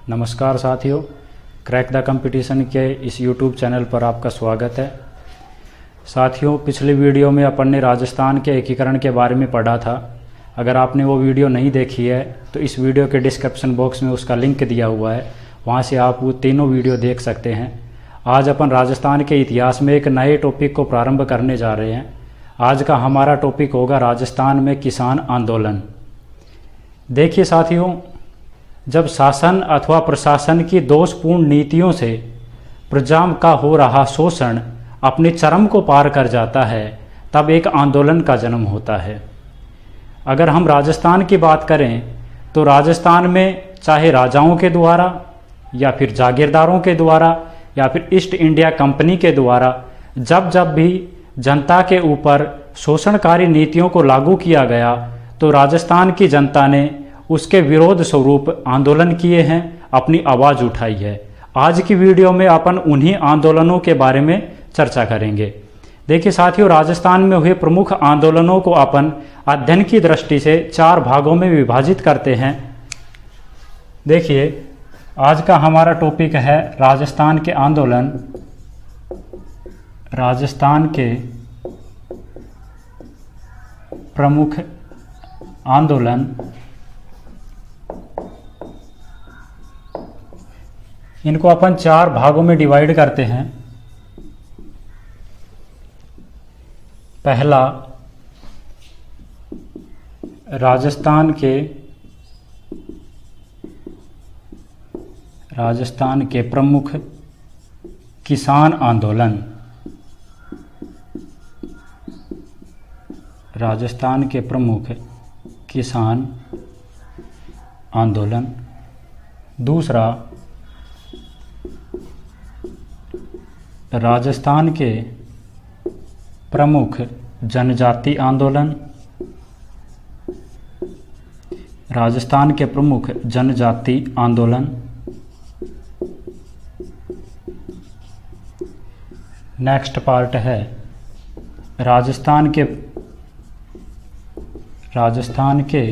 नमस्कार साथियों, crack the competition के इस YouTube चैनल पर आपका स्वागत है। साथियों, पिछली वीडियो में अपन ने राजस्थान के एकीकरण के बारे में पढ़ा था। अगर आपने वो वीडियो नहीं देखी है तो इस वीडियो के डिस्क्रिप्शन बॉक्स में उसका लिंक दिया हुआ है, वहाँ से आप वो तीनों वीडियो देख सकते हैं। आज अपन राजस्थान के इतिहास में एक नए टॉपिक को प्रारंभ करने जा रहे हैं। आज का हमारा टॉपिक होगा राजस्थान में किसान आंदोलन। देखिए साथियों, जब शासन अथवा प्रशासन की दोषपूर्ण नीतियों से प्रजा का हो रहा शोषण अपने चरम को पार कर जाता है, तब एक आंदोलन का जन्म होता है। अगर हम राजस्थान की बात करें तो राजस्थान में चाहे राजाओं के द्वारा या फिर जागीरदारों के द्वारा या फिर ईस्ट इंडिया कंपनी के द्वारा जब जब भी जनता के ऊपर शोषणकारी नीतियों को लागू किया गया तो राजस्थान की जनता ने उसके विरोध स्वरूप आंदोलन किए हैं, अपनी आवाज़ उठाई है। आज की वीडियो में अपन उन्हीं आंदोलनों के बारे में चर्चा करेंगे। देखिए साथियों, राजस्थान में हुए प्रमुख आंदोलनों को अपन अध्ययन की दृष्टि से 4 भागों में विभाजित करते हैं। देखिए, आज का हमारा टॉपिक है राजस्थान के आंदोलन। राजस्थान के प्रमुख आंदोलन। इनको अपन 4 भागों में डिवाइड करते हैं। पहला, राजस्थान के प्रमुख किसान आंदोलन। राजस्थान के प्रमुख किसान आंदोलन। दूसरा, राजस्थान के प्रमुख जनजाति आंदोलन। राजस्थान के प्रमुख जनजाति आंदोलन। नेक्स्ट पार्ट है राजस्थान के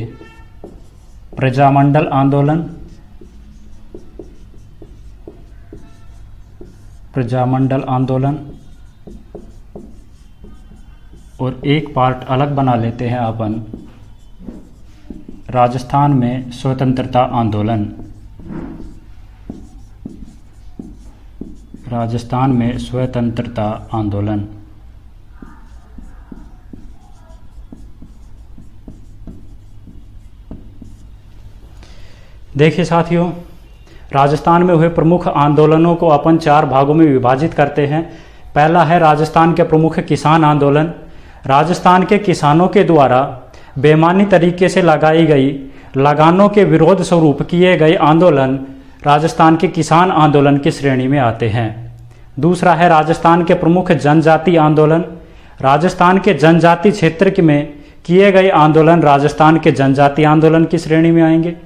प्रजामंडल आंदोलन। प्रजामंडल आंदोलन। और एक पार्ट अलग बना लेते हैं अपन, राजस्थान में स्वतंत्रता आंदोलन। राजस्थान में स्वतंत्रता आंदोलन। देखिए साथियों, राजस्थान में हुए प्रमुख आंदोलनों को अपन 4 भागों में विभाजित करते हैं। पहला है राजस्थान के प्रमुख किसान आंदोलन। राजस्थान के किसानों के द्वारा बेईमानी तरीके से लगाई गई लगानों के विरोध स्वरूप किए गए आंदोलन राजस्थान के किसान आंदोलन की श्रेणी में आते हैं। दूसरा है राजस्थान के प्रमुख जनजाति आंदोलन। राजस्थान के जनजाति क्षेत्र में किए गए आंदोलन राजस्थान के जनजाति आंदोलन की श्रेणी में आएंगे।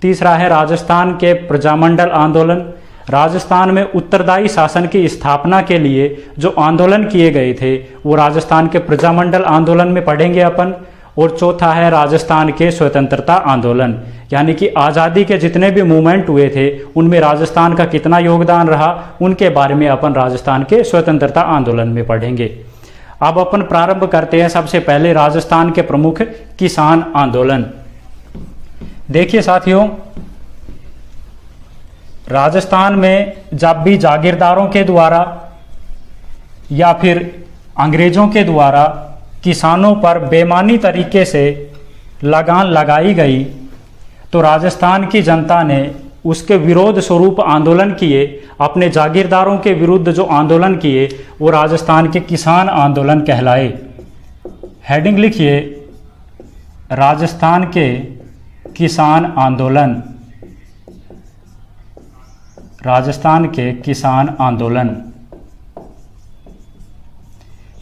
तीसरा है राजस्थान के प्रजामंडल आंदोलन। राजस्थान में उत्तरदायी शासन की स्थापना के लिए जो आंदोलन किए गए थे वो राजस्थान के प्रजामंडल आंदोलन में पढ़ेंगे अपन। और चौथा है राजस्थान के स्वतंत्रता आंदोलन, यानी कि आज़ादी के जितने भी मूवमेंट हुए थे उनमें राजस्थान का कितना योगदान रहा, उनके बारे में अपन राजस्थान के स्वतंत्रता आंदोलन में पढ़ेंगे। अब अपन प्रारंभ करते हैं सबसे पहले राजस्थान के प्रमुख किसान आंदोलन। देखिए साथियों, राजस्थान में जब भी जागीरदारों के द्वारा या फिर अंग्रेजों के द्वारा किसानों पर बेईमानी तरीके से लगान लगाई गई तो राजस्थान की जनता ने उसके विरोध स्वरूप आंदोलन किए। अपने जागीरदारों के विरुद्ध जो आंदोलन किए वो राजस्थान के किसान आंदोलन कहलाए। हेडिंग लिखिए, राजस्थान के किसान आंदोलन। राजस्थान के किसान आंदोलन।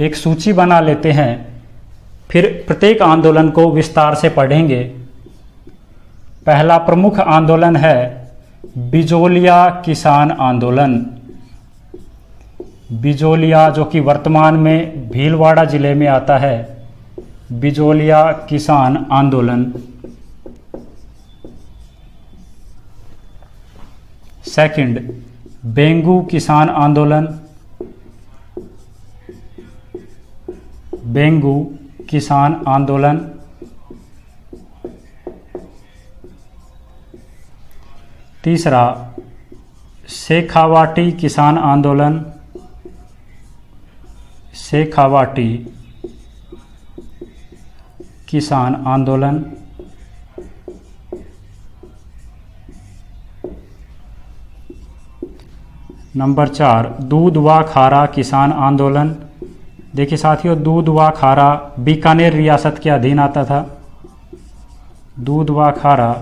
एक सूची बना लेते हैं, फिर प्रत्येक आंदोलन को विस्तार से पढ़ेंगे। पहला प्रमुख आंदोलन है बिजोलिया किसान आंदोलन। बिजोलिया जो कि वर्तमान में भीलवाड़ा जिले में आता है। बिजोलिया किसान आंदोलन। सेकंड बेंगू किसान आंदोलन, बेंगू किसान आंदोलन। तीसरा शेखावाटी किसान आंदोलन, शेखावाटी किसान आंदोलन। नंबर 4 दूध व खारा किसान आंदोलन। देखिए साथियों, दूध व खारा बीकानेर रियासत के अधीन आता था। दूध व खारा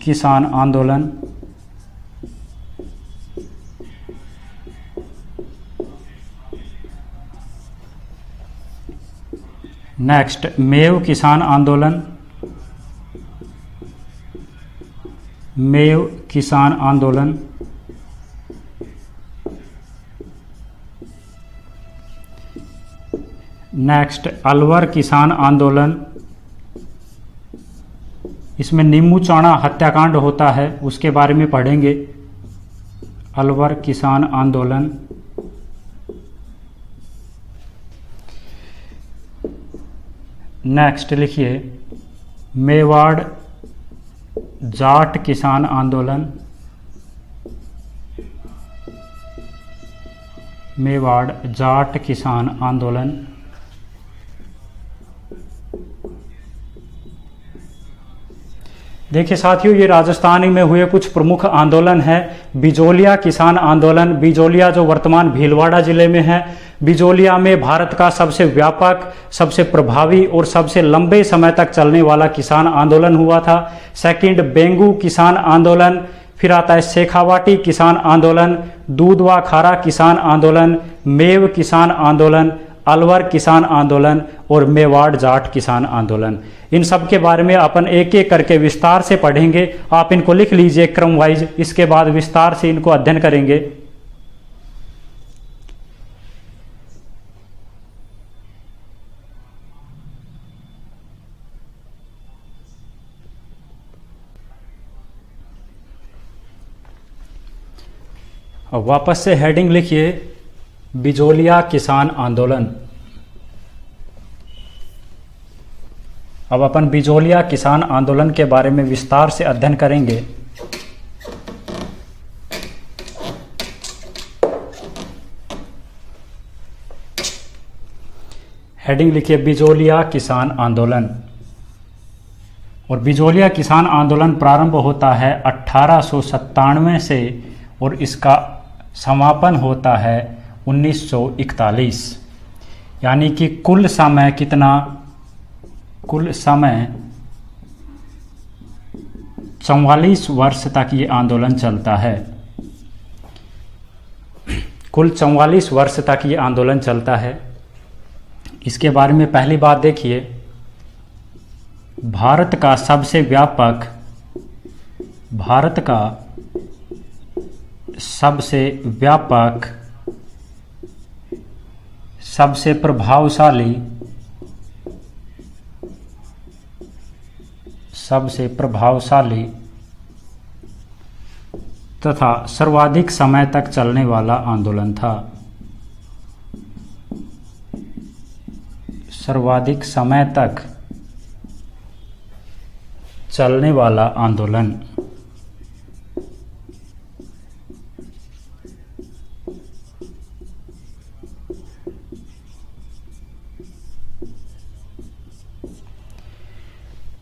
किसान आंदोलन। नेक्स्ट मेव किसान आंदोलन, मेव किसान आंदोलन। नेक्स्ट अलवर किसान आंदोलन, इसमें नीमू चाणा हत्याकांड होता है, उसके बारे में पढ़ेंगे। अलवर किसान आंदोलन। नेक्स्ट लिखिए मेवाड़ जाट किसान आंदोलन, मेवाड़ जाट किसान आंदोलन। देखिए साथियों, ये राजस्थान में हुए कुछ प्रमुख आंदोलन है। बिजोलिया किसान आंदोलन, बिजोलिया जो वर्तमान भीलवाड़ा जिले में है। बिजोलिया में भारत का सबसे व्यापक, सबसे प्रभावी और सबसे लंबे समय तक चलने वाला किसान आंदोलन हुआ था। सेकंड बेंगू किसान आंदोलन, फिर आता है शेखावाटी किसान आंदोलन, दूध व खारा किसान आंदोलन, मेव किसान आंदोलन, अलवर किसान आंदोलन और मेवाड़ जाट किसान आंदोलन। इन सब के बारे में अपन एक एक करके विस्तार से पढ़ेंगे। आप इनको लिख लीजिए क्रम वाइज, इसके बाद विस्तार से इनको अध्ययन करेंगे। अब वापस से हेडिंग लिखिए बिजोलिया किसान आंदोलन। अब अपन बिजोलिया किसान आंदोलन के बारे में विस्तार से अध्ययन करेंगे। हेडिंग लिखिए बिजोलिया किसान आंदोलन। और बिजोलिया किसान आंदोलन प्रारंभ होता है 1897 से और इसका समापन होता है 1941। यानी कि कुल समय कितना? कुल समय 44 वर्ष तक ये आंदोलन चलता है। कुल 44 वर्ष तक ये आंदोलन चलता है। इसके बारे में पहली बात देखिए, भारत का सबसे व्यापक, भारत का सबसे व्यापक, सबसे प्रभावशाली, सबसे प्रभावशाली तथा सर्वाधिक समय तक चलने वाला आंदोलन था। सर्वाधिक समय तक चलने वाला आंदोलन।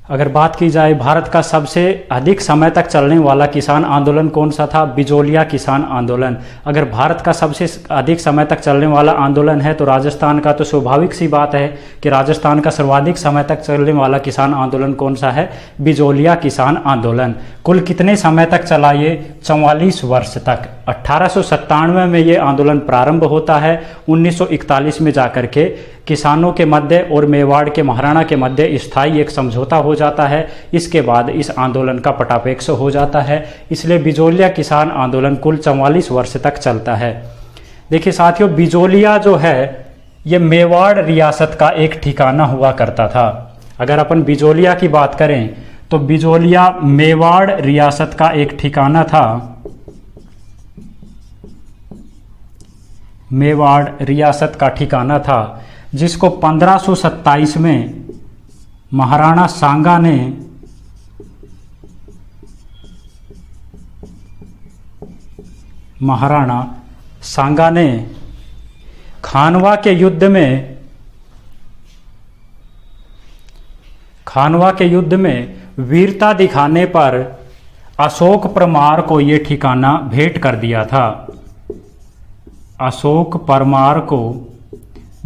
अगर बात की जाए भारत का सबसे अधिक समय तक चलने वाला किसान आंदोलन कौन सा था? बिजोलिया किसान आंदोलन। अगर भारत का सबसे अधिक समय तक चलने वाला आंदोलन है तो राजस्थान का तो स्वाभाविक सी बात है कि राजस्थान का सर्वाधिक समय तक चलने वाला किसान आंदोलन कौन सा है? बिजोलिया किसान आंदोलन। कुल कितने समय तक चला ये? 44 वर्ष तक। 1897 में ये आंदोलन प्रारंभ होता है। 1941 में जाकर के किसानों के मध्य और मेवाड़ के महाराणा के मध्य स्थायी एक समझौता हो जाता है। इसके बाद इस आंदोलन का पटापेक्ष हो जाता है। इसलिए बिजोलिया किसान आंदोलन कुल 44 वर्ष तक चलता है। देखिए साथियों, बिजोलिया जो है ये मेवाड़ रियासत का एक ठिकाना हुआ करता था। अगर अपन बिजोलिया की बात करें तो बिजोलिया मेवाड़ रियासत का एक ठिकाना था। मेवाड़ रियासत का ठिकाना था, जिसको 1527 में महाराणा सांगा ने खानवा के युद्ध में वीरता दिखाने पर अशोक परमार को ये ठिकाना भेंट कर दिया था। अशोक परमार को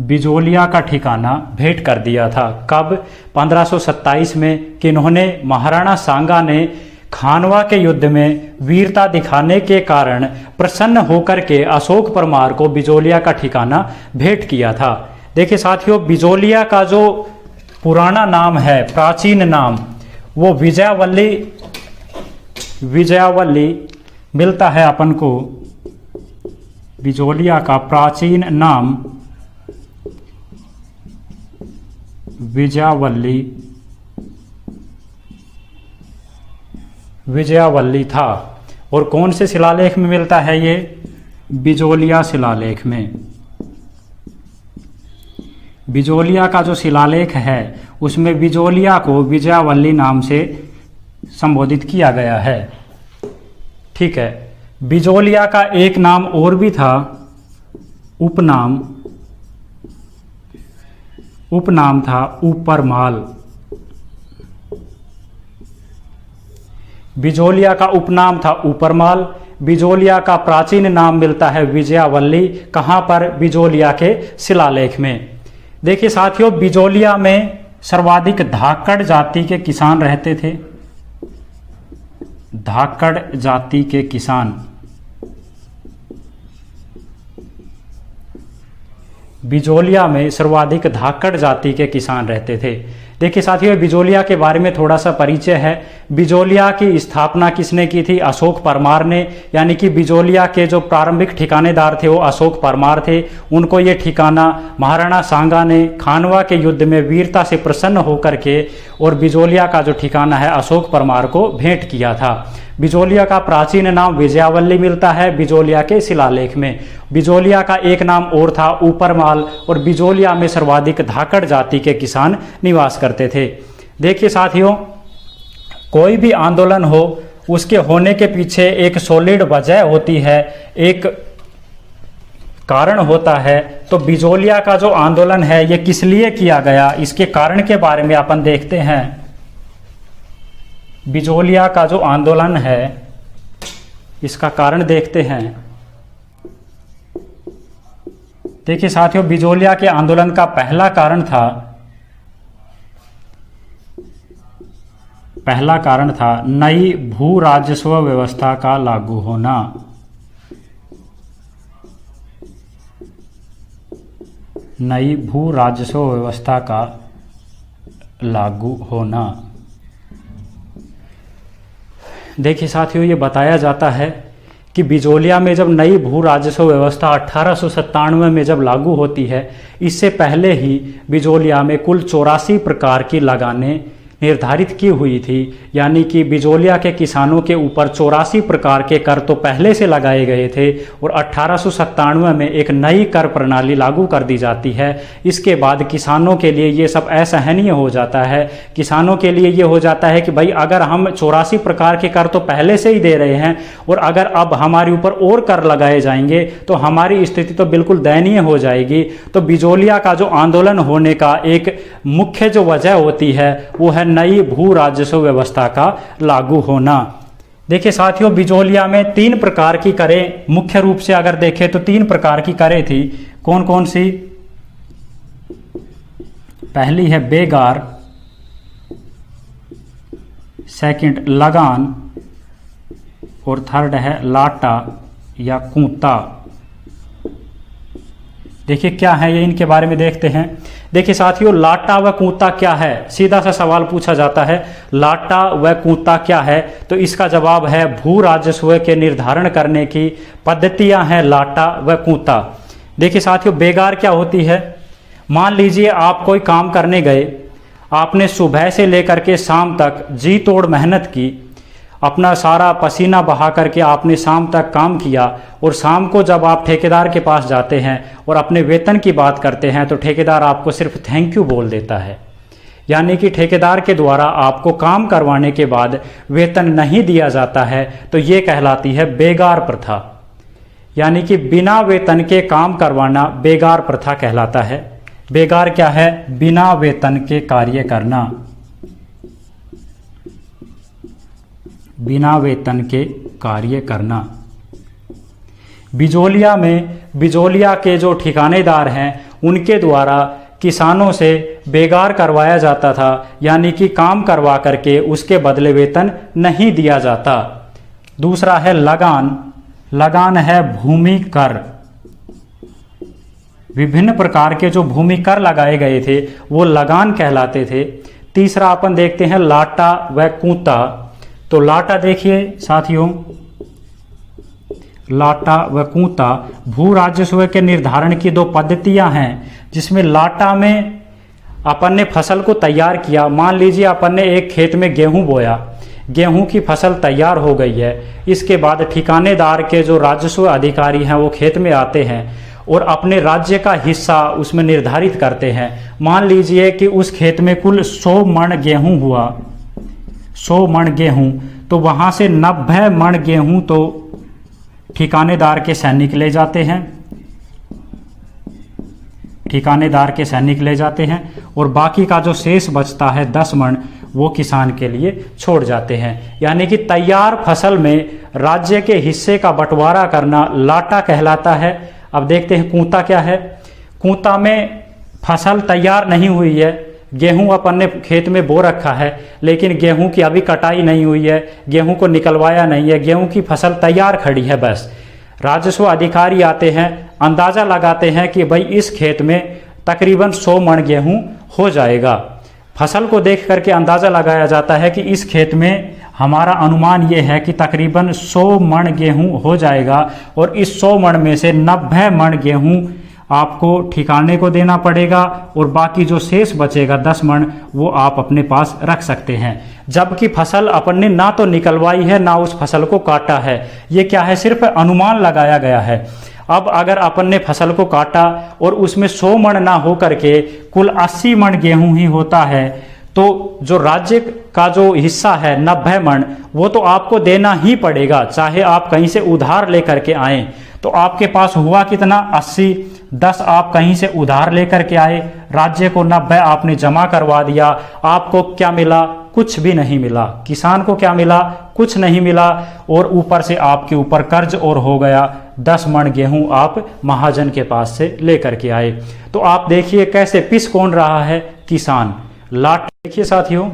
बिजोलिया का ठिकाना भेंट कर दिया था। कब? 1527 में। किन्होंने? महाराणा सांगा ने खानवा के युद्ध में वीरता दिखाने के कारण प्रसन्न होकर के अशोक परमार को बिजोलिया का ठिकाना भेंट किया था। देखिए साथियों, बिजोलिया का जो पुराना नाम है, प्राचीन नाम, वो विजयावल्ली मिलता है अपन को। बिजोलिया का प्राचीन नाम विजयावल्ली था। और कौन से शिलालेख में मिलता है ये? बिजोलिया शिलालेख में। बिजोलिया का जो शिलालेख है उसमें बिजोलिया को विजयावल्ली नाम से संबोधित किया गया है। ठीक है। बिजोलिया का एक नाम और भी था, उपनाम था ऊपरमाल। बिजोलिया का उपनाम था ऊपरमाल। बिजोलिया का प्राचीन नाम मिलता है विजयावल्ली। कहाँ पर? बिजोलिया के शिलालेख में। देखिए साथियों, बिजोलिया में सर्वाधिक धाकड़ जाति के किसान रहते थे। धाकड़ जाति के किसान। बिजोलिया में सर्वाधिक धाकड़ जाति के किसान रहते थे। देखिए साथियों, बिजोलिया के बारे में थोड़ा सा परिचय है। बिजोलिया की स्थापना किसने की थी? अशोक परमार ने। यानी कि बिजोलिया के जो प्रारंभिक ठिकानेदार थे वो अशोक परमार थे। उनको ये ठिकाना महाराणा सांगा ने खानवा के युद्ध में वीरता से प्रसन्न होकर के और बिजोलिया का जो ठिकाना है अशोक परमार को भेंट किया था। बिजोलिया का प्राचीन नाम विजयावल्ली मिलता है बिजोलिया के शिलालेख में। बिजोलिया का एक नाम और था ऊपरमाल। और बिजोलिया में सर्वाधिक धाकड़ जाति के किसान निवास करते थे। देखिए साथियों, कोई भी आंदोलन हो उसके होने के पीछे एक सॉलिड वजह होती है, एक कारण होता है। तो बिजोलिया का जो आंदोलन है ये किस लिए किया गया, इसके कारण के बारे में अपन देखते हैं। बिजोलिया का जो आंदोलन है इसका कारण देखते हैं। देखिए साथियों, बिजोलिया के आंदोलन का पहला कारण था नई भू राजस्व व्यवस्था का लागू होना। नई भू राजस्व व्यवस्था का लागू होना। देखिए साथियों, ये बताया जाता है कि बिजोलिया में जब नई भू राजस्व व्यवस्था 1897 में जब लागू होती है, इससे पहले ही बिजोलिया में कुल 84 प्रकार की लगानें निर्धारित की हुई थी। यानी कि बिजोलिया के किसानों के ऊपर 84 प्रकार के कर तो पहले से लगाए गए थे और 1897 में एक नई कर प्रणाली लागू कर दी जाती है। इसके बाद किसानों के लिए ये सब असहनीय हो जाता है। किसानों के लिए ये हो जाता है कि भाई अगर हम 84 प्रकार के कर तो पहले से ही दे रहे हैं और अगर अब हमारे ऊपर और कर लगाए जाएंगे तो हमारी स्थिति तो बिल्कुल दयनीय हो जाएगी। तो बिजोलिया का जो आंदोलन होने का एक मुख्य जो वजह होती है वो है नई भू राजस्व व्यवस्था का लागू होना। देखिए साथियों, बिजोलिया में 3 प्रकार की करें, मुख्य रूप से अगर देखें तो 3 प्रकार की करें थी। कौन कौन सी? पहली है बेगार, सेकंड लगान और थर्ड है लाटा या कूता। देखिए क्या है ये, इनके बारे में देखते हैं। देखिए साथियों, लाटा व कूता क्या है? सीधा सा सवाल पूछा जाता है, लाटा व कूता क्या है? तो इसका जवाब है भू राजस्व के निर्धारण करने की पद्धतियां हैं लाटा व कूता। देखिए साथियों, बेगार क्या होती है? मान लीजिए आप कोई काम करने गए, आपने सुबह से लेकर के शाम तक जी तोड़ मेहनत की, अपना सारा पसीना बहा करके आपने शाम तक काम किया, और शाम को जब आप ठेकेदार के पास जाते हैं और अपने वेतन की बात करते हैं तो ठेकेदार आपको सिर्फ थैंक यू बोल देता है। यानी कि ठेकेदार के द्वारा आपको काम करवाने के बाद वेतन नहीं दिया जाता है, तो ये कहलाती है बेगार प्रथा। यानी कि बिना वेतन के काम करवाना बेगार प्रथा कहलाता है। बेगार क्या है? बिना वेतन के कार्य करना, बिना वेतन के कार्य करना। बिजोलिया में बिजोलिया के जो ठिकानेदार हैं उनके द्वारा किसानों से बेगार करवाया जाता था, यानी कि काम करवा करके उसके बदले वेतन नहीं दिया जाता। दूसरा है लगान। लगान है भूमि कर। विभिन्न प्रकार के जो भूमि कर लगाए गए थे वो लगान कहलाते थे। तीसरा अपन देखते हैं लाटा व कूता। तो लाटा देखिए साथियों, लाटा व कूता भू राजस्व के निर्धारण की दो पद्धतियां हैं, जिसमें लाटा में अपन ने फसल को तैयार किया। मान लीजिए अपन ने एक खेत में गेहूं बोया, गेहूं की फसल तैयार हो गई है। इसके बाद ठिकानेदार के जो राजस्व अधिकारी हैं वो खेत में आते हैं और अपने राज्य का हिस्सा उसमें निर्धारित करते हैं। मान लीजिए कि उस खेत में कुल 100 मण गेहूं हुआ, 100 मण गेहूं, तो वहां से 90 मण गेहूं तो ठिकानेदार के सैनिक ले जाते हैं, ठिकानेदार के सैनिक ले जाते हैं, और बाकी का जो शेष बचता है 10 मण वो किसान के लिए छोड़ जाते हैं। यानी कि तैयार फसल में राज्य के हिस्से का बंटवारा करना लाटा कहलाता है। अब देखते हैं कूता क्या है। कूता में फसल तैयार नहीं हुई है, गेहूं अपन ने खेत में बो रखा है, लेकिन गेहूं की अभी कटाई नहीं हुई है, गेहूं को निकलवाया नहीं है, गेहूं की फसल तैयार खड़ी है। बस राजस्व अधिकारी आते हैं, अंदाजा लगाते हैं कि भाई इस खेत में तकरीबन 100 मण गेहूं हो जाएगा। फसल को देख करके अंदाजा लगाया जाता है कि इस खेत में हमारा अनुमान ये है कि तकरीबन 100 मण गेहूं हो जाएगा, और इस 100 मण में से 90 मण गेहूं आपको ठिकाने को देना पड़ेगा, और बाकी जो शेष बचेगा 10 मण वो आप अपने पास रख सकते हैं। जबकि फसल अपन ने ना तो निकलवाई है ना उस फसल को काटा है, ये क्या है, सिर्फ अनुमान लगाया गया है। अब अगर अपन ने फसल को काटा और उसमें 100 मण ना हो करके कुल 80 मण गेहूं ही होता है, तो जो राज्य का जो हिस्सा है 90 मण वो तो आपको देना ही पड़ेगा, चाहे आप कहीं से उधार लेकर के आए। तो आपके पास हुआ कितना, 80, 10 आप कहीं से उधार लेकर के आए, राज्य को 90 आपने जमा करवा दिया, आपको क्या मिला, कुछ भी नहीं मिला। किसान को क्या मिला, कुछ नहीं मिला, और ऊपर से आपके ऊपर कर्ज और हो गया। 10 मण गेहूं आप महाजन के पास से लेकर के आए। तो आप देखिए कैसे पिस कौन रहा है, किसान। लाट देखिए साथियों,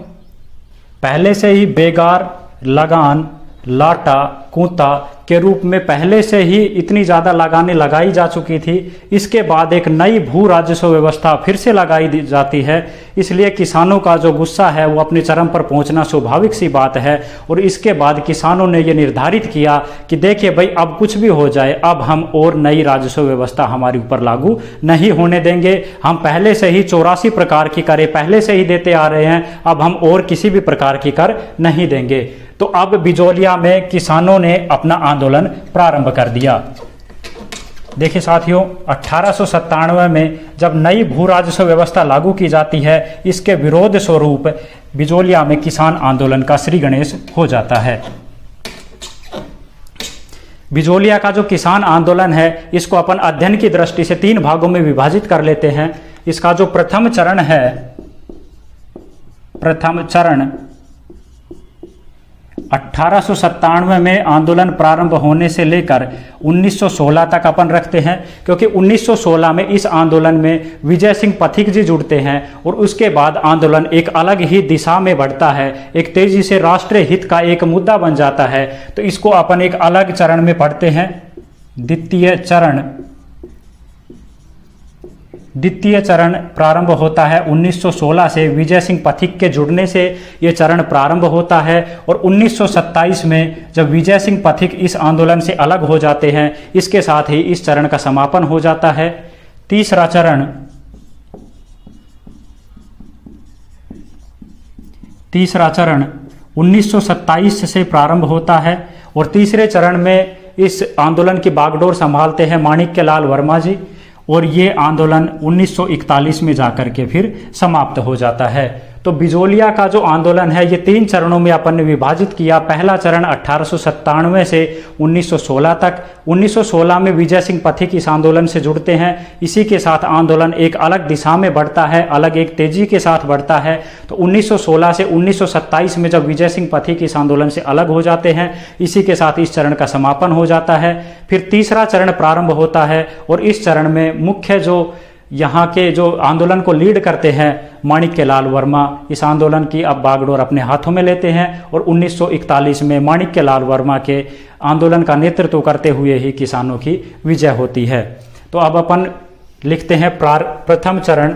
पहले से ही बेगार, लगान, लाटा, कूता के रूप में पहले से ही इतनी ज़्यादा लगाने लगाई जा चुकी थी। इसके बाद एक नई भू राजस्व व्यवस्था फिर से लगाई जाती है, इसलिए किसानों का जो गुस्सा है वो अपने चरम पर पहुंचना स्वाभाविक सी बात है। और इसके बाद किसानों ने ये निर्धारित किया कि देखिए भाई अब कुछ भी हो जाए, अब हम और नई राजस्व व्यवस्था हमारे ऊपर लागू नहीं होने देंगे। हम पहले से ही 84 प्रकार की करें पहले से ही देते आ रहे हैं, अब हम और किसी भी प्रकार की कर नहीं देंगे। तो अब बिजोलिया में किसानों ने अपना आंदोलन प्रारंभ कर दिया। देखिए साथियों, 1897 में जब नई भू राजस्व व्यवस्था लागू की जाती है, इसके विरोध स्वरूप बिजोलिया में किसान आंदोलन का श्री गणेश हो जाता है। बिजोलिया का जो किसान आंदोलन है इसको अपन अध्ययन की दृष्टि से 3 भागों में विभाजित कर लेते हैं। इसका जो प्रथम चरण है, प्रथम चरण 1897 में आंदोलन प्रारंभ होने से लेकर 1916 तक अपन रखते हैं, क्योंकि 1916 में इस आंदोलन में विजय सिंह पथिक जी जुड़ते हैं और उसके बाद आंदोलन एक अलग ही दिशा में बढ़ता है, एक तेजी से राष्ट्रीय हित का एक मुद्दा बन जाता है। तो इसको अपन एक अलग चरण में पढ़ते हैं। द्वितीय चरण प्रारंभ होता है 1916 से, विजय सिंह पथिक के जुड़ने से ये चरण प्रारंभ होता है। और 1927 में जब विजय सिंह पथिक इस आंदोलन से अलग हो जाते हैं, इसके साथ ही इस चरण का समापन हो जाता है। तीसरा चरण 1927 से प्रारंभ होता है और तीसरे चरण में इस आंदोलन की बागडोर संभालते हैं माणिक्यलाल वर्मा जी, और ये आंदोलन 1941 में जाकर के फिर समाप्त हो जाता है। तो बिजोलिया का जो आंदोलन है ये 3 चरणों में अपन ने विभाजित किया। पहला चरण 1897 से 1916 तक। 1916 में विजय सिंह पथिक इस आंदोलन से जुड़ते हैं। इसी के साथ आंदोलन एक अलग दिशा में बढ़ता है, अलग एक तेजी के साथ बढ़ता है। तो 1916 से 1927 में जब विजय सिंह पथिक इस आंदोलन से अलग हो जाते हैं, इसी के साथ इस चरण का समापन हो जाता है। फिर तीसरा चरण प्रारंभ होता है और इस चरण में मुख्य जो यहाँ के जो आंदोलन को लीड करते हैं माणिक्यलाल वर्मा, इस आंदोलन की अब बागडोर अपने हाथों में लेते हैं और 1941 में माणिक्यलाल वर्मा के आंदोलन का नेतृत्व करते हुए ही किसानों की विजय होती है। तो अब अपन लिखते हैं प्रथम चरण,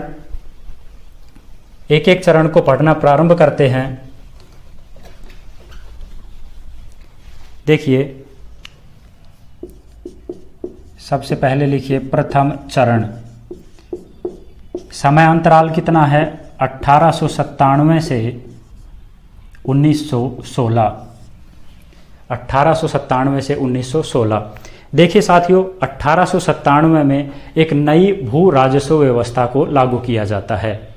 एक एक चरण को पढ़ना प्रारंभ करते हैं। देखिए, सबसे पहले लिखिए प्रथम चरण। समय अंतराल कितना है? 1897 से 1916। 1897 से 1916। देखिए साथियों, 1897 में एक नई भू राजस्व व्यवस्था को लागू किया जाता है।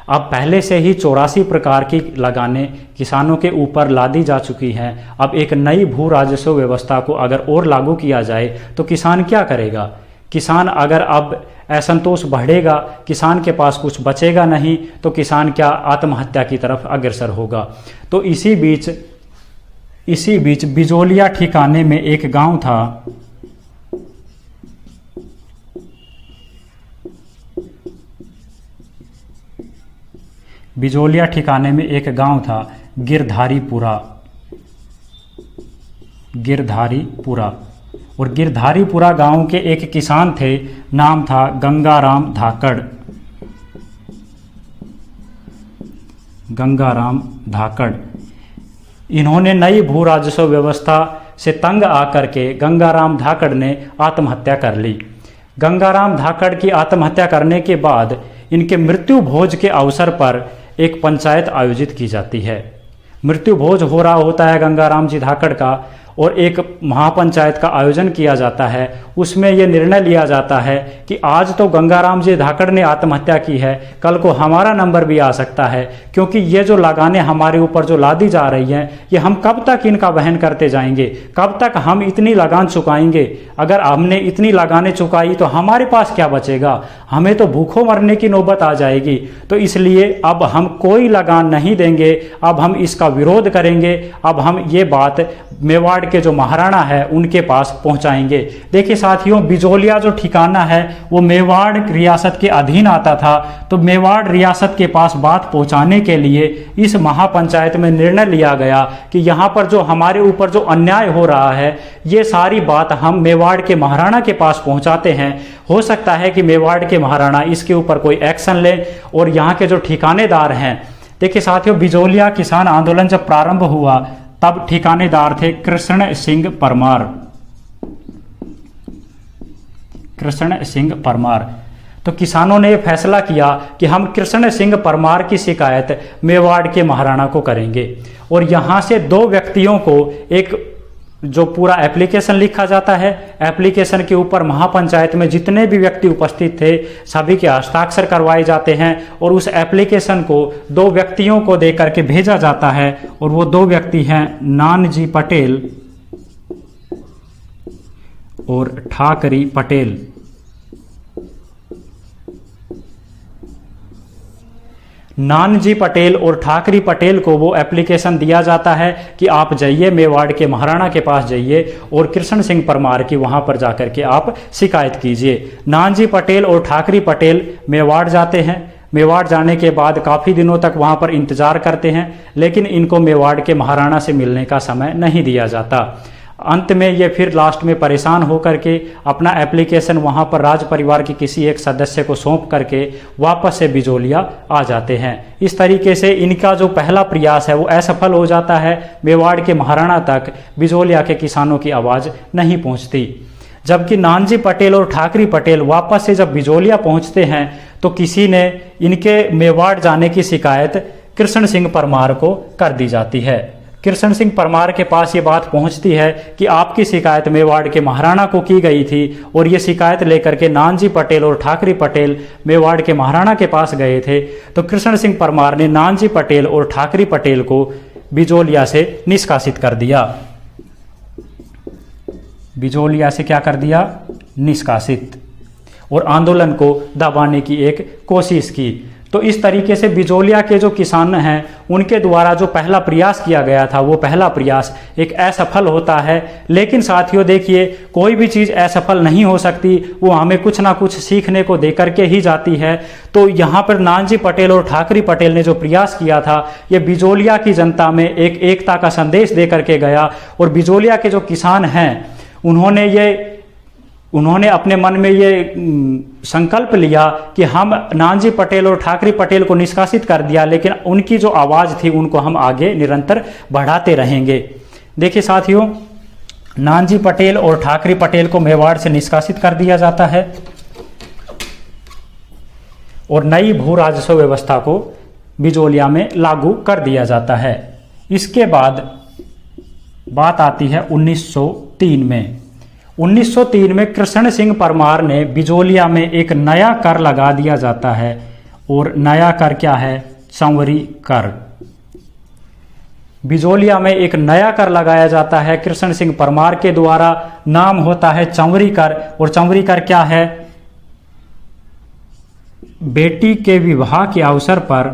अब पहले से ही 84 प्रकार की लगाने किसानों के ऊपर लादी जा चुकी हैं। अब एक नई भू राजस्व व्यवस्था को अगर और लागू किया जाए तो किसान क्या करेगा? किसान अगर अब असंतोष बढ़ेगा, किसान के पास कुछ बचेगा नहीं, तो किसान क्या आत्महत्या की तरफ अग्रसर होगा। तो इसी बीच बिजोलिया ठिकाने में एक गांव था, बिजोलिया ठिकाने में एक गांव था गिरधारीपुरा। और गिरधारीपुरा गांव के एक किसान थे, नाम था गंगाराम धाकड़। इन्होंने नई भू राजस्व व्यवस्था से तंग आकर के गंगाराम धाकड़ ने आत्महत्या कर ली। गंगाराम धाकड़ की आत्महत्या करने के बाद इनके मृत्यु भोज के अवसर पर एक पंचायत आयोजित की जाती है। मृत्यु भोज हो रहा होता है गंगाराम जी धाकड़ का, और एक महापंचायत का आयोजन किया जाता है। उसमें यह निर्णय लिया जाता है कि आज तो गंगाराम जी धाकड़ ने आत्महत्या की है, कल को हमारा नंबर भी आ सकता है, क्योंकि ये जो लगाने हमारे ऊपर जो लादी जा रही हैं, ये हम कब तक इनका वहन करते जाएंगे? कब तक हम इतनी लगान चुकाएंगे? अगर हमने इतनी लगाने चुकाई तो हमारे पास क्या बचेगा? हमें तो भूखों मरने की नौबत आ जाएगी। तो इसलिए अब हम कोई लगान नहीं देंगे, अब हम इसका विरोध करेंगे। अब हम ये बात मेवाड़ के जो महाराणा है उनके पास पहुंचाएंगे। देखिए साथियों, बिजोलिया जो ठिकाना है वो मेवाड़ रियासत के अधीन आता था। तो मेवाड़ रियासत के पास बात पहुंचाने के लिए इस महापंचायत में निर्णय लिया गया कि यहाँ पर जो हमारे ऊपर जो अन्याय हो रहा है, ये सारी बात हम मेवाड़ के महाराणा के पास पहुंचाते हैं। हो सकता है कि मेवाड़ के महाराणा इसके ऊपर कोई एक्शन ले और यहाँ के जो ठिकानेदार हैं। देखिए साथियों, बिजोलिया किसान आंदोलन जब प्रारंभ हुआ तब ठिकानेदार थे कृष्ण सिंह परमार। तो किसानों ने यह फैसला किया कि हम कृष्ण सिंह परमार की शिकायत मेवाड़ के महाराणा को करेंगे, और यहाँ से 2 व्यक्तियों को एक जो पूरा एप्लीकेशन लिखा जाता है, एप्लीकेशन के ऊपर महापंचायत में जितने भी व्यक्ति उपस्थित थे सभी के हस्ताक्षर करवाए जाते हैं, और उस एप्लीकेशन को 2 व्यक्तियों को देकर के भेजा जाता है। और वो 2 व्यक्ति हैं नानजी पटेल और ठाकरी पटेल। नानजी पटेल और ठाकरी पटेल को वो एप्लीकेशन दिया जाता है कि आप जाइए मेवाड़ के महाराणा के पास जाइए और कृष्ण सिंह परमार की वहां पर जाकर के आप शिकायत कीजिए। नानजी पटेल और ठाकरी पटेल मेवाड़ जाते हैं। मेवाड़ जाने के बाद काफ़ी दिनों तक वहां पर इंतजार करते हैं, लेकिन इनको मेवाड़ के महाराणा से मिलने का समय नहीं दिया जाता। अंत में ये फिर लास्ट में परेशान होकर के अपना एप्लीकेशन वहां पर राज परिवार के किसी एक सदस्य को सौंप करके वापस से बिजोलिया आ जाते हैं। इस तरीके से इनका जो पहला प्रयास है वो असफल हो जाता है। मेवाड़ के महाराणा तक बिजोलिया के किसानों की आवाज़ नहीं पहुंचती। जबकि नानजी पटेल और ठाकरी पटेल वापस से जब बिजोलिया पहुंचते हैं तो किसी ने इनके मेवाड़ जाने की शिकायत कृष्ण सिंह परमार को कर दी जाती है। कृष्ण सिंह परमार के पास ये बात पहुंचती है कि आपकी शिकायत मेवाड़ के महाराणा को की गई थी, और ये शिकायत लेकर के नानजी पटेल और ठाकरी पटेल मेवाड़ के महाराणा के पास गए थे। तो कृष्ण सिंह परमार ने नानजी पटेल और ठाकरी पटेल को बिजोलिया से निष्कासित कर दिया। बिजोलिया से क्या कर दिया? निष्कासित, और आंदोलन को दबाने की एक कोशिश की। तो इस तरीके से बिजोलिया के जो किसान हैं उनके द्वारा जो पहला प्रयास किया गया था वो पहला प्रयास एक असफल होता है। लेकिन साथियों देखिए, कोई भी चीज़ असफल नहीं हो सकती, वो हमें कुछ ना कुछ सीखने को दे करके ही जाती है। तो यहाँ पर नानजी पटेल और ठाकरी पटेल ने जो प्रयास किया था ये बिजोलिया की जनता में एक एकता का संदेश दे करके गया। और बिजोलिया के जो किसान हैं उन्होंने अपने मन में ये संकल्प लिया कि हम नानजी पटेल और ठाकरी पटेल को निष्कासित कर दिया, लेकिन उनकी जो आवाज़ थी उनको हम आगे निरंतर बढ़ाते रहेंगे। देखिए साथियों, नानजी पटेल और ठाकरी पटेल को मेवाड़ से निष्कासित कर दिया जाता है और नई भू राजस्व व्यवस्था को बिजोलिया में लागू कर दिया जाता है। इसके बाद बात आती है 1903 में। 1903 में कृष्ण सिंह परमार ने बिजोलिया में एक नया कर लगा दिया जाता है, और नया कर क्या है? चंवरी कर। बिजोलिया में एक नया कर लगाया जाता है कृष्ण सिंह परमार के द्वारा, नाम होता है चंवरी कर। और चंवरी कर क्या है? बेटी के विवाह के अवसर पर,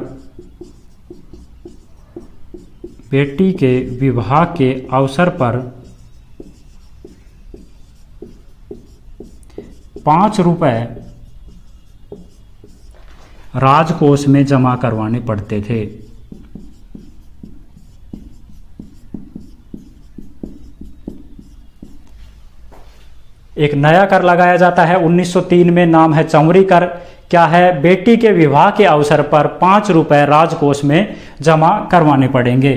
बेटी के विवाह के अवसर पर 5 रुपए राजकोष में जमा करवाने पड़ते थे। एक नया कर लगाया जाता है 1903 में, नाम है चंवरी कर। क्या है? बेटी के विवाह के अवसर पर 5 रुपए राजकोष में जमा करवाने पड़ेंगे।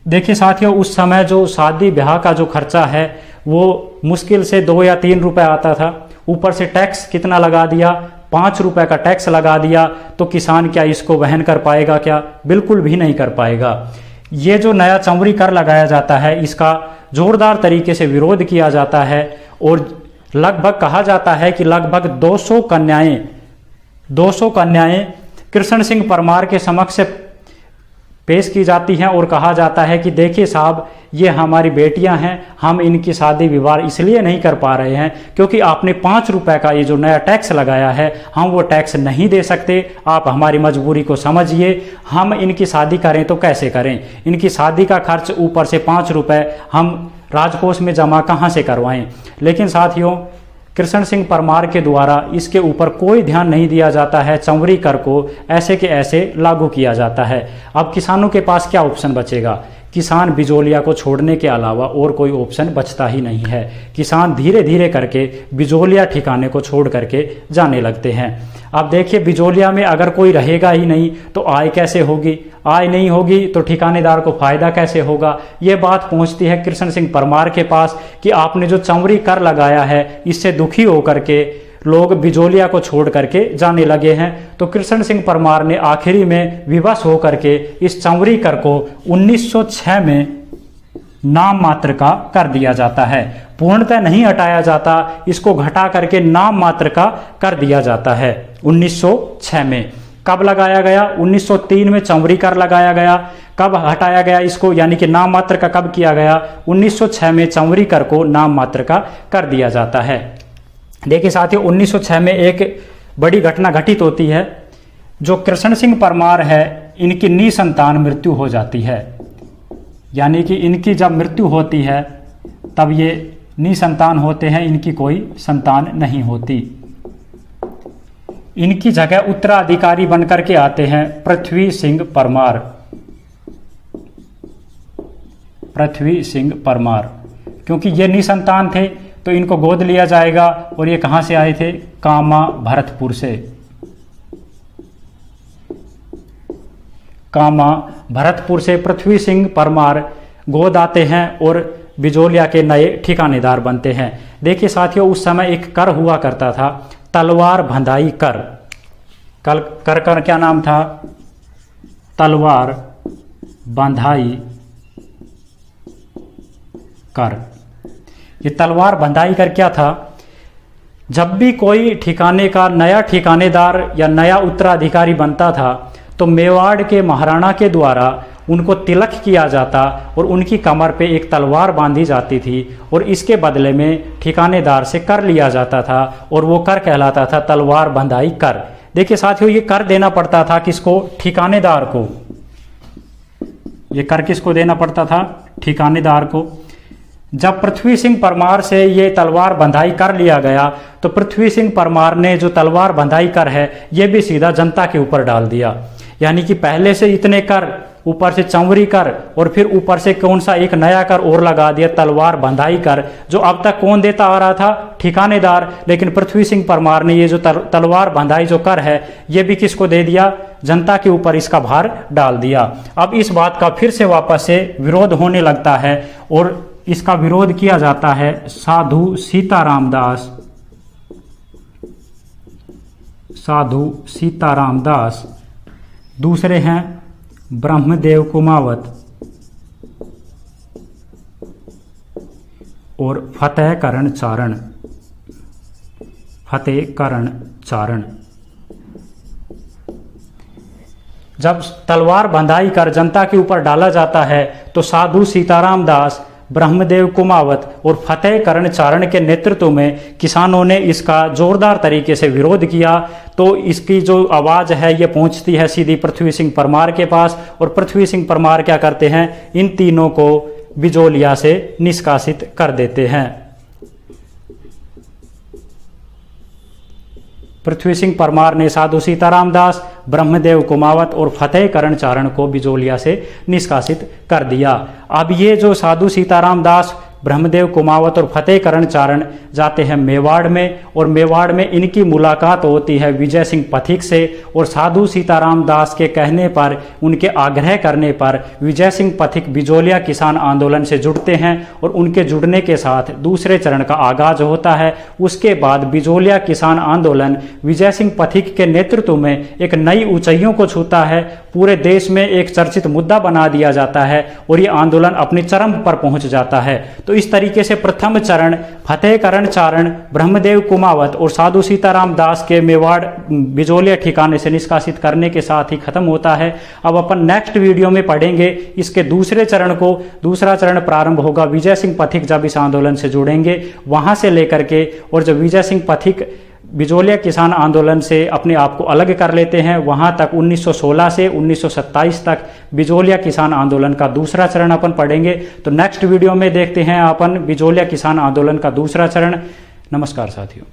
देखिए साथियों, उस समय जो शादी ब्याह का जो खर्चा है वो मुश्किल से 2 या 3 रुपए आता था। ऊपर से टैक्स कितना लगा दिया? 5 रुपए का टैक्स लगा दिया। तो किसान क्या इसको वहन कर पाएगा? क्या? बिल्कुल भी नहीं कर पाएगा। ये जो नया चंवरी कर लगाया जाता है इसका जोरदार तरीके से विरोध किया जाता है, और लगभग कहा जाता है कि लगभग 200 कन्याएं कृष्ण सिंह परमार के समक्ष पेश की जाती हैं, और कहा जाता है कि देखिए साहब, ये हमारी बेटियां हैं, हम इनकी शादी विवाह इसलिए नहीं कर पा रहे हैं क्योंकि आपने 5 रुपए का ये जो नया टैक्स लगाया है, हम वो टैक्स नहीं दे सकते। आप हमारी मजबूरी को समझिए, हम इनकी शादी करें तो कैसे करें? इनकी शादी का खर्च ऊपर से 5 रुपए हम राजकोष में जमा कहाँ से करवाएं? लेकिन साथियों, कृष्ण सिंह परमार के द्वारा इसके ऊपर कोई ध्यान नहीं दिया जाता है। चंवरी कर को ऐसे के ऐसे लागू किया जाता है। अब किसानों के पास क्या ऑप्शन बचेगा? किसान बिजोलिया को छोड़ने के अलावा और कोई ऑप्शन बचता ही नहीं है। किसान धीरे धीरे करके बिजोलिया ठिकाने को छोड़ करके जाने लगते हैं। अब देखिए, बिजोलिया में अगर कोई रहेगा ही नहीं तो आय कैसे होगी? आय नहीं होगी तो ठिकानेदार को फायदा कैसे होगा? ये बात पहुंचती है कृष्ण सिंह परमार के पास कि आपने जो चंवरी कर लगाया है इससे दुखी होकर के लोग बिजोलिया को छोड़ करके जाने लगे हैं। तो कृष्ण सिंह परमार ने आखिरी में विवश होकर के इस चंवरी कर को 1906 में नाम मात्र का कर दिया जाता है। पूर्णतः नहीं हटाया जाता, इसको घटा करके नाम मात्र का कर दिया जाता है 1906 में। कब लगाया गया? 1903 में चंवरी कर लगाया गया। कब हटाया गया इसको, यानी कि नाम मात्र का कब किया गया? 1906 में चंवरी कर को नाम मात्र का कर दिया जाता है। देखिए साथियों, 1906 में एक बड़ी घटना घटित होती है। जो कृष्ण सिंह परमार है, इनकी निसंतान मृत्यु हो जाती है। यानी कि इनकी जब मृत्यु होती है तब ये निसंतान होते हैं, इनकी कोई संतान नहीं होती। इनकी जगह उत्तराधिकारी बनकर के आते हैं पृथ्वी सिंह परमार। पृथ्वी सिंह परमार, क्योंकि ये निसंतान थे तो इनको गोद लिया जाएगा। और ये कहां से आए थे? कामा भरतपुर से। कामा भरतपुर से पृथ्वी सिंह परमार गोद आते हैं और बिजोलिया के नए ठिकानेदार बनते हैं। देखिए साथियों, उस समय एक कर हुआ करता था, तलवार बंधाई कर। कर का क्या नाम था? तलवार बंधाई कर। ये तलवार बंधाई कर क्या था? जब भी कोई ठिकाने का नया ठिकानेदार या नया उत्तराधिकारी बनता था तो मेवाड़ के महाराणा के द्वारा उनको तिलक किया जाता और उनकी कमर पे एक तलवार बांधी जाती थी और इसके बदले में ठिकानेदार से कर लिया जाता था और वो कर कहलाता था तलवार बंधाई कर। देखिए साथियों, ये कर देना पड़ता था किसको? ठिकानेदार को। ये कर किसको देना पड़ता था? ठिकानेदार को। जब पृथ्वी सिंह परमार से ये तलवार बंधाई कर लिया गया तो पृथ्वी सिंह परमार ने जो तलवार बंधाई कर है ये भी सीधा जनता के ऊपर डाल दिया। यानी कि पहले से इतने कर, ऊपर से चंवरी कर और फिर ऊपर से कौन सा एक नया कर और लगा दिया, तलवार बंधाई कर, जो अब तक कौन देता आ रहा था? ठिकानेदार। लेकिन पृथ्वी सिंह परमार ने ये जो तलवार बंधाई जो कर है ये भी किसको दे दिया? जनता के ऊपर इसका भार डाल दिया। अब इस बात का फिर से वापस से विरोध होने लगता है और इसका विरोध किया जाता है साधु सीताराम दास, साधु सीताराम दास। दूसरे हैं ब्रह्मदेव कुमावत और फतेह करण चारण, फतेह करण चारण। जब तलवार बंधाई कर जनता के ऊपर डाला जाता है तो साधु सीताराम दास, ब्रह्मदेव कुमावत और फतेह करण चारण के नेतृत्व में किसानों ने इसका जोरदार तरीके से विरोध किया। तो इसकी जो आवाज़ है ये पहुंचती है सीधी पृथ्वी सिंह परमार के पास और पृथ्वी सिंह परमार क्या करते हैं? इन तीनों को बिजोलिया से निष्कासित कर देते हैं। पृथ्वी सिंह परमार ने साधु सीताराम दास, ब्रह्मदेव कुमावत और फतेह करण चारण को बिजोलिया से निष्कासित कर दिया। अब ये जो साधु सीताराम दास, ब्रह्मदेव कुमावत और फतेह करण चारण जाते हैं मेवाड़ में और मेवाड़ में इनकी मुलाकात होती है विजय सिंह पथिक से और साधु सीताराम दास के कहने पर, उनके आग्रह करने पर विजय सिंह पथिक बिजोलिया किसान आंदोलन से जुड़ते हैं और उनके जुड़ने के साथ दूसरे चरण का आगाज होता है। उसके बाद बिजोलिया किसान आंदोलन विजय सिंह पथिक के नेतृत्व में एक नई ऊंचाइयों को छूता है, पूरे देश में एक चर्चित मुद्दा बना दिया जाता है और ये आंदोलन अपने चरम पर पहुंच जाता है। तो इस तरीके से प्रथम चरण फतेह करण चारण, ब्रह्मदेव कुमावत और साधु सीताराम दास के मेवाड़ बिजोलिया ठिकाने से निष्कासित करने के साथ ही खत्म होता है। अब अपन नेक्स्ट वीडियो में पढ़ेंगे इसके दूसरे चरण को। दूसरा चरण प्रारंभ होगा विजय सिंह पथिक जब इस आंदोलन से जुड़ेंगे, वहां से लेकर के, और जब विजय सिंह पथिक बिजोलिया किसान आंदोलन से अपने आप को अलग कर लेते हैं, वहां तक 1916 से 1927 तक बिजोलिया किसान आंदोलन का दूसरा चरण अपन पढ़ेंगे। तो नेक्स्ट वीडियो में देखते हैं अपन बिजोलिया किसान आंदोलन का दूसरा चरण। नमस्कार साथियों।